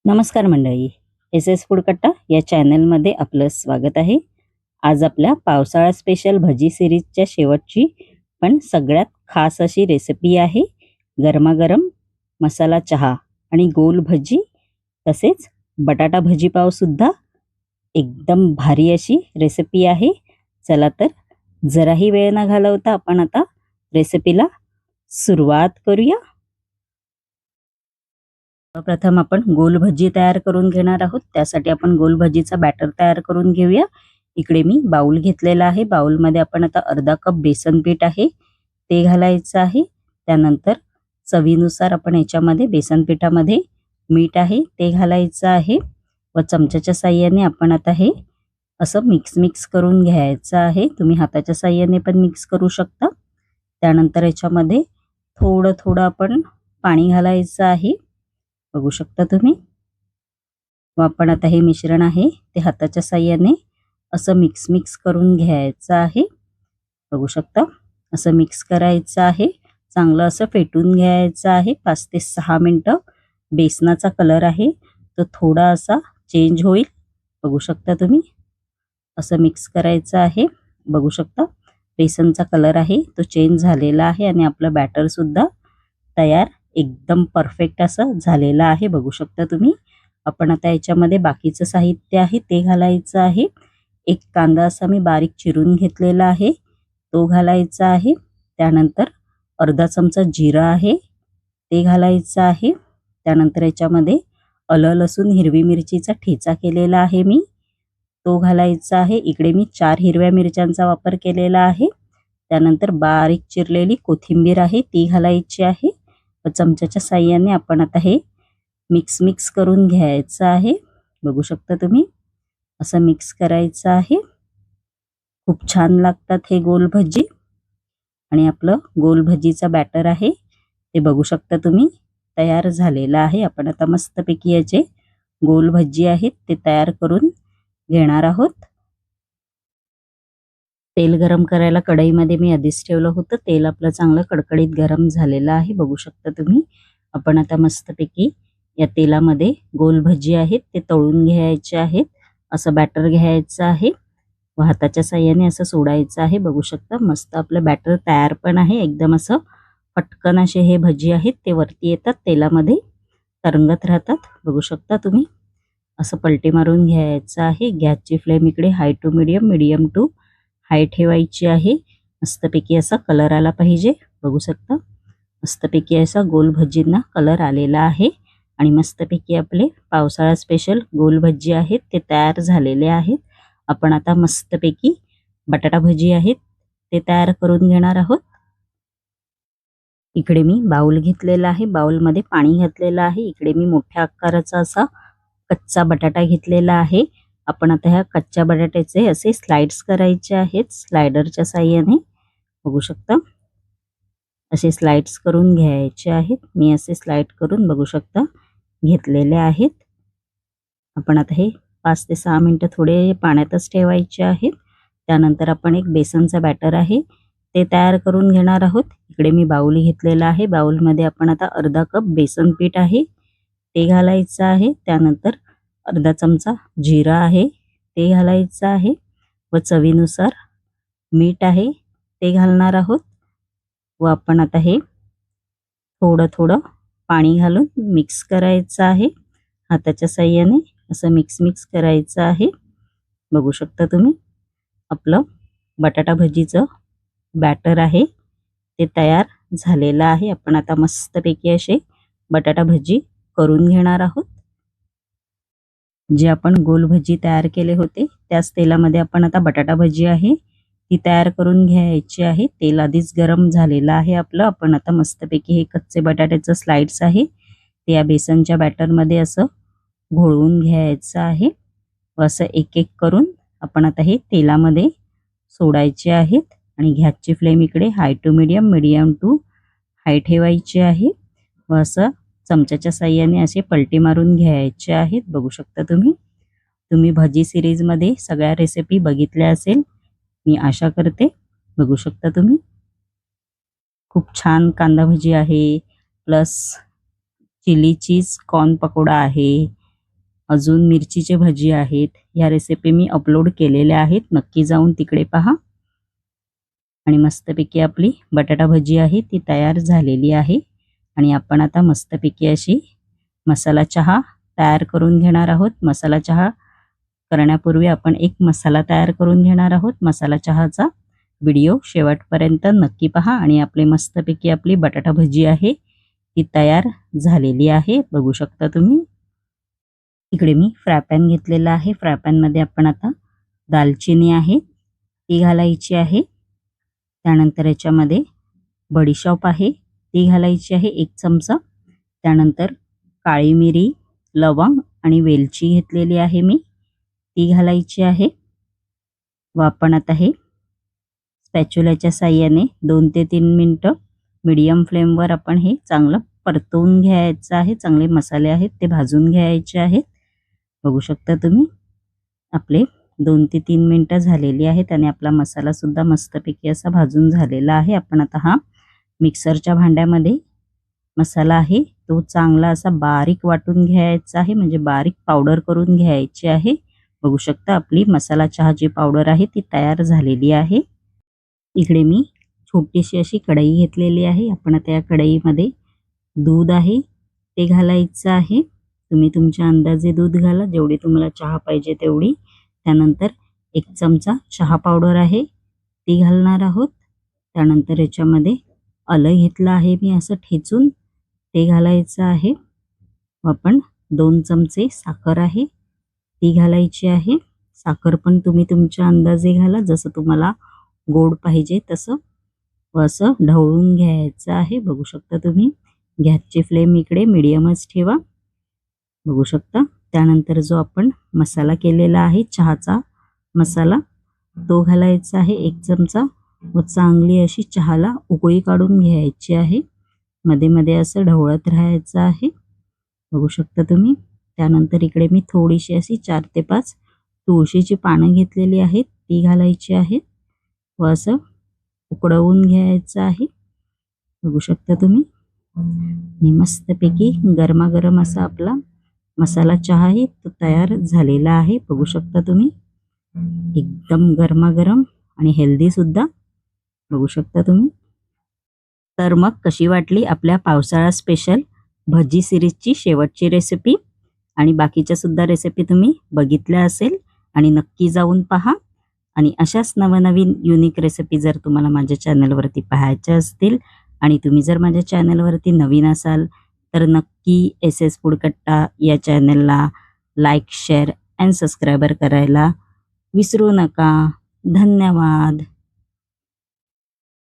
नमस्कार मंडळी, S S food कट्टा या चॅनलमध्ये आपलं स्वागत आहे. आज आपल्या पावसाळा स्पेशल भजी सिरीजच्या शेवटची पण सगळ्यात खास अशी रेसिपी आहे. गरमागरम मसाला चहा आणि गोल भजी तसेच बटाटा भजी पाव सुद्धा एकदम भारी अशी रेसिपी आहे. चला तर जराही वेळ न घालवता आपण आता रेसिपीला सुरुवात करूया. प्रथम आपण गोल भजी तयार करून घेणार आहोत. त्यासाठी आपण गोल भजीचा बॅटर तयार करून घेऊया. इकडे मी बाउल घेतलेला आहे. बाउलमध्ये आपण आता अर्धा कप बेसन पीठ आहे ते घालायचं आहे. त्यानंतर चवीनुसार आपण याच्यामध्ये बेसन पिठामध्ये मीठ आहे ते घालायचं आहे व चमच्याच्या साहाय्याने आपण आता हे असं मिक्स करून घ्यायचं आहे. तुम्ही हाताच्या साहाय्याने पण मिक्स करू शकता. त्यानंतर याच्यामध्ये थोडं आपण पाणी घालायचं आहे. बघू शकता तुम्ही. व आपण आता हे मिश्रण आहे ते हाताच्या साहाय्याने असं मिक्स करून घ्यायचं आहे. बघू शकता असं मिक्स करायचं आहे. चांगलं असं फेटून घ्यायचं आहे. 5 ते 6 मिनिटं बेसनाचा कलर आहे तो थोडा असा चेंज होईल. बघू शकता तुम्ही असं मिक्स करायचं आहे. बघू शकता बेसनचा कलर आहे तो चेंज झालेला आहे आणि आपलं बॅटर सुद्धा तयार एकदम परफेक्ट असं झालेलं आहे. बघू शकता तुम्ही. आपण आता याच्यामध्ये बाकीचं साहित्य आहे ते घालायचं आहे. एक कांदा असा मी बारीक चिरून घेतलेला आहे तो घालायचा आहे. त्यानंतर अर्धा चमचा जिरा आहे ते घालायचं आहे. त्यानंतर याच्यामध्ये आलं लसूण हिरवी मिरचीचा ठेचा केलेला आहे मी तो घालायचा आहे. इकडे मी 4 हिरव्या मिरच्यांचा वापर केलेला आहे. त्यानंतर बारीक चिरलेली कोथिंबीर आहे ती घालायची आहे. चमच्याच्या साहाय्याने आपण आता हे मिक्स करून घ्यायचं आहे. बघू शकता तुम्ही असं मिक्स करायचं आहे. खूप छान लागतात हे गोल भजी. आणि आपलं गोल भजीचा बॅटर आहे ते बघू शकता तुम्ही तयार झालेलं आहे. आपण आता मस्तपैकी याचे गोल भजी आहेत ते तयार करून घेणार आहोत. तेल गरम करायला कढईमध्ये मी आधीच ठेवलं होतं. तेल आपलं चांगलं कडकडीत गरम झालेलं आहे. बघू शकता तुम्ही. आपण आता मस्तपैकी या तेलामध्ये गोल भजी आहेत ते तळून घ्यायचे आहेत. असं बॅटर घ्यायचं आहे व हाताच्या साहाय्याने असं सोडायचं आहे. बघू शकता मस्त आपलं बॅटर तयार पण आहे. एकदम असं पटकन असे हे भजी आहेत ते वरती येतात तेलामध्ये तरंगत राहतात. बघू शकता तुम्ही असं पलटी मारून घ्यायचं आहे. गॅसची फ्लेम इकडे हाय टू मीडियम टू हाय ठेवायची आहे. मस्तपैकी असा कलर आला पाहिजे. बघू शकता मस्तपैकी असा गोल भजींना कलर आलेला आहे आणि मस्तपैकी आपले पावसाळा स्पेशल गोल भजी आहेत ते तयार झालेले आहेत. आपण आता मस्तपैकी बटाटा भजी आहेत ते तयार करून घेणार आहोत. इकडे मी बाउल घेतलेला आहे. बाउलमध्ये पाणी घातलेलं आहे. इकडे मी मोठ्या आकाराचा असा कच्चा बटाटा घेतलेला आहे. आपण आता ह्या कच्च्या बटाट्याचे असे स्लाइड्स करायचे आहेत स्लायडरच्या साहाय्याने. बघू शकता असे स्लाइड्स करून घ्यायचे आहेत. मी असे स्लाइड करून बघू शकता घेतलेले आहेत. आपण आता हे 5 ते 6 मिनिटं थोडे पाण्यातच ठेवायचे आहेत. त्यानंतर आपण एक बेसनचा बॅटर आहे ते तयार करून घेणार आहोत. इकडे मी बाउल घेतलेला आहे. बाउलमध्ये आपण आता अर्धा कप बेसन पीठ आहे ते घालायचं आहे. त्यानंतर अर्धा चमचा जिरा आहे ते घालायचं आहे व चवीनुसार मीठ आहे ते घालणार आहोत. व आपण आता हे थोडं पाणी घालून मिक्स करायचं आहे. हाताच्या साहाय्याने असं मिक्स करायचं आहे. बघू शकता तुम्ही आपलं बटाटा भजीचं बॅटर आहे ते तयार झालेलं आहे. आपण आता मस्तपैकी असे बटाटा भजी करून घेणार आहोत. जे आपण गोल भजी तयार केले होते त्याच तेलामध्ये आपण आता बटाटा भजी आहे ती तयार करून घ्यायची आहे. तेल आधीच गरम झालेलं आहे आपलं. आपण आता मस्तपैकी हे कच्चे बटाट्याचं स्लाइड्स आहे ते या बेसनच्या बॅटरमध्ये असं घोळवून घ्यायचं आहे व असं एक करून आपण आता हे तेलामध्ये सोडायचे आहेत. आणि गॅसची फ्लेम इकडे हाय टू मीडियम टू हाय ठेवायची आहे व असं चमच्याच्या साहाय्याने असे पलटी मारून घ्यायचे आहेत. बघू शकता तुम्ही भजी सिरीजमध्ये सगळ्या रेसिपी बघितल्या असेल मी आशा करते. बघू शकता तुम्ही खूप छान कांदा भजी आहे plus chilli cheese corn pakoda आहे अजून मिरचीचे भजी आहेत. या रेसिपी मी अपलोड केलेल्या आहेत, नक्की जाऊन तिकडे पहा. आणि मस्तपैकी आपली बटाटा भजी आहे ती तयार झालेली आहे. आणि आपण आता मस्तपैकी अशी मसाला चहा तयार करून घेणार आहोत. मसाला चहा करण्यापूर्वी आपण एक मसाला तयार करून घेणार आहोत. मसाला चहाचा व्हिडिओ शेवटपर्यंत नक्की पहा. आणि आपली मस्तपैकी आपली बटाटा भजी आहे ती तयार झालेली आहे, बघू शकता तुम्ही. इकडे मी फ्राय पॅन घेतलेला आहे. फ्राय पॅनमध्ये आपण आता दालचिनी आहे ती घालायची आहे. त्यानंतर याच्यामध्ये बडीशॉप आहे ती घालायची आहे 1 चमचा. त्यानंतर काळी मिरी, लवंग आणि वेलची घेतलेली आहे मी, ती घालायची आहे. व आपण आता हे स्पॅच्युलाच्या साहाय्याने 2 ते 3 मिनिटं मीडियम फ्लेमवर आपण हे चांगलं परतवून घ्यायचं आहे. चांगले मसाले आहेत ते भाजून घ्यायचे आहेत. बघू शकता तुम्ही आपले 2 ते 3 मिनिटं झालेली आहेत आणि आपला मसाला सुद्धा मस्तपैकी असा भाजून झालेला आहे. आपण आता हा मिक्सरच्या भांड्यामध्ये मसाला आहे तो चांगला असा बारीक वाटून घ्यायचा आहे, म्हणजे बारीक पावडर करून घ्यायची आहे. बघू शकता आपली मसाला चहाची पावडर आहे ती तयार झालेली आहे. इकडे मी छोटीशी अशी कढई घेतलेली आहे. आपण आता या कढईमध्ये दूध आहे ते घालायचं आहे. तुम्ही तुमच्या अंदाजे दूध घाला, जेवढी तुम्हाला चहा पाहिजे तेवढी. त्यानंतर 1 चमचा चहा पावडर आहे ती घालणार आहोत. त्यानंतर याच्यामध्ये आलं घेतलं आहे मी असं ठेचून, ते घालायचं आहे. आपण 2 चमचे साखर आहे ती घालायची आहे. साखर पण तुम्ही तुमच्या अंदाजे घाला, जसं तुम्हाला गोड पाहिजे तसं. व असं ढवळून घ्यायचं आहे. बघू शकता तुम्ही. गॅसची फ्लेम इकडे मीडियमच ठेवा, बघू शकता. त्यानंतर जो आपण मसाला केलेला आहे चहाचा मसाला तो घालायचा आहे 1 चमचा. व चांगली अशी चहाला उकळी काढून घ्यायची आहे. मध्ये मध्ये असं ढवळत राहायचं आहे, बघू शकता तुम्ही. त्यानंतर इकडे मी थोडीशी अशी 4 ते 5 तुळशीची पानं घेतलेली आहेत ती घालायची आहेत. व असं उकळवून घ्यायचं आहे, बघू शकता तुम्ही. आणि मस्तपैकी गरमागरम असा आपला मसाला चहा आहे तो तयार झालेला आहे, बघू शकता तुम्ही. एकदम गरमागरम आणि हेल्दी सुद्धा, बघू शकता तुम्ही. तर मग कशी वाटली आपल्या पावसाळा स्पेशल भजी सिरीजची शेवटची रेसिपी. आणि बाकीच्या सुद्धा रेसिपी तुम्ही बघितल्या असेल आणि नक्की जाऊन पहा. आणि अशाच नवनवीन युनिक रेसिपी जर तुम्हाला माझ्या चॅनलवरती पाहायच्या असतील आणि तुम्ही जर माझ्या चॅनलवरती नवीन असाल तर नक्की SS फूड कट्टा या चॅनलला लाईक, शेअर अँड सबस्क्राईबर करायला विसरू नका. धन्यवाद.